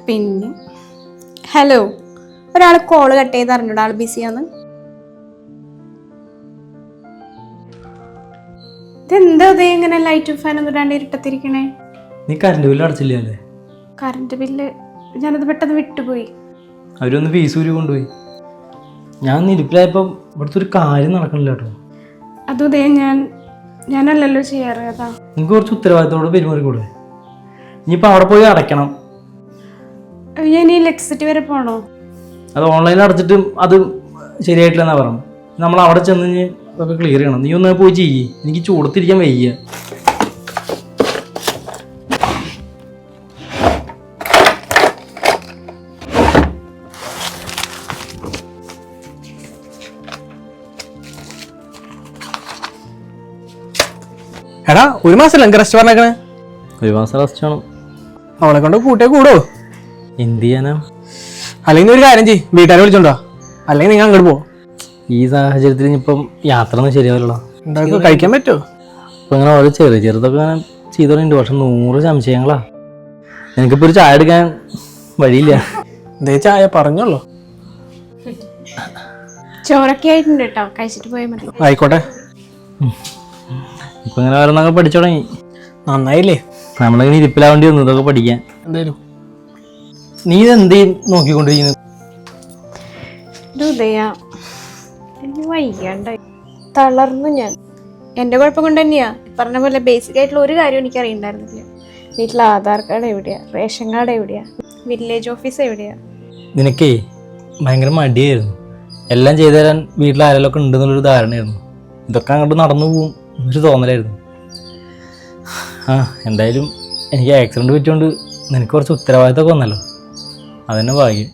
പിന്നെ ഹലോ, ഒരാൾ call cut ചെയ്ത് അറിഞ്ഞൂടാ ആൾ ബിസിയാന്ന്. ഇതെന്താ ഇങ്ങനെ ലൈറ്റും ഫാനൊന്നും ഇടാണ്ട് ഇരുട്ടത്തിരിക്കണേ? നീ കറണ്ട് ബില്ല് അടച്ചില്ലേ? കറണ്ട് ബില്ല് ഞാനത് പെട്ടെന്ന് വിട്ടുപോയി. അവരൊന്ന് ഫീസൂരി കൊണ്ടുപോയി. ഞാൻ ഇരിപ്പിലായപ്പോൾ ഇവിടുത്തെ ഒരു കാര്യം നടക്കണില്ല കേട്ടോ. അതേ ഞാനല്ലല്ലോ ചെയ്യാറ്. അതാ നിങ്ങൾക്ക് കുറച്ച് ഉത്തരവാദിത്തോടെ പെരുമാറിക്കൂടെ? ഇനിയിപ്പോൾ അവിടെ പോയി അടയ്ക്കണം. ഞാൻ ഈ ഇലക്ട്രിസിറ്റി വരെ പോണോ? അത് ഓൺലൈനിൽ അടച്ചിട്ടും അത് ശരിയായിട്ടില്ലെന്നാ പറഞ്ഞു. നമ്മൾ അവിടെ ചെന്ന് അതൊക്കെ ക്ലിയർ ചെയ്യണം. നീ ഒന്ന് പോയി ചെയ്യ്, എനിക്ക് ചൂടത്തിരിക്കാൻ വയ്യ. എടാ, ഒരു മാസമല്ല എനിക്ക് റെസ്റ്റ് പറഞ്ഞേക്കണേ. ഒരു മാസം റെസ്റ്റ് വേണം. അവളെ കൊണ്ട് കൂട്ടിയെ കൂടോ? എന്ത് ചെയ്യാനാ? അല്ലെങ്കിൽ ഒരു കാര്യം ചെയ്യ്, വീട്ടുകാരെ വിളിച്ചോണ്ടോ, അല്ലെങ്കിൽ നിങ്ങൾ അങ്ങോട്ട് പോകും. ഈ സാഹചര്യത്തിൽ ഇനിയിപ്പം യാത്ര ഒന്നും ശരിയാവില്ലല്ലോ. ഉണ്ടാക്കി കഴിക്കാൻ പറ്റുമോ? ഇപ്പം ഇങ്ങനെ ഓരോ ചെറുതൊക്കെ ഇങ്ങനെ ചെയ്തോണ്ട്. പക്ഷെ 100 സംശയങ്ങളാ. എനിക്കിപ്പോൾ ഒരു ചായ എടുക്കാൻ വഴിയില്ല. ഇതേ ചായ പറഞ്ഞോളൂ. ചോറൊക്കെ ആയിട്ടുണ്ട് കേട്ടോ, കഴിച്ചിട്ട് പോയാൽ മതി. ആയിക്കോട്ടെ. ഇപ്പം ഇങ്ങനെ ഓരോന്നൊക്കെ പഠിച്ചു തുടങ്ങി. നന്നായില്ലേ? നമ്മളിങ്ങനെ ഇരിപ്പിലാവേണ്ടി വന്നു ഇതൊക്കെ പഠിക്കാൻ. എന്തായാലും നീ ഇതെന്ത് നോക്കിക്കൊണ്ടിരിക്കുന്നു? എനിക്ക് വയ്യാണ്ടായി, തളർന്നു ഞാൻ. എൻ്റെ കുഴപ്പം കൊണ്ട് തന്നെയാ. പറഞ്ഞ പോലെ ബേസിക് ആയിട്ടുള്ള ഒരു കാര്യം എനിക്ക് അറിയണ്ടായിരുന്നില്ല. വീട്ടിൽ ആധാർ കാർഡ് എവിടെയാ, റേഷൻ കാർഡ് എവിടെയാ, വില്ലേജ് ഓഫീസ് എവിടെയാ. നിനക്കേ ഭയങ്കര മടിയായിരുന്നു. എല്ലാം ചെയ്തു തരാൻ വീട്ടിൽ ആരെങ്കിലുമൊക്കെ ഉണ്ടെന്നുള്ളൊരു ധാരണയായിരുന്നു. ഇതൊക്കെ അങ്ങോട്ട് നടന്നു പോകും എന്നൊരു തോന്നലായിരുന്നു. എന്തായാലും എനിക്ക് ആക്സിഡൻറ്റ് പറ്റിയോണ്ട് നിനക്ക് കുറച്ച് ഉത്തരവാദിത്തമൊക്കെ വന്നല്ലോ. അതന്നെ ഭാഗ്യം.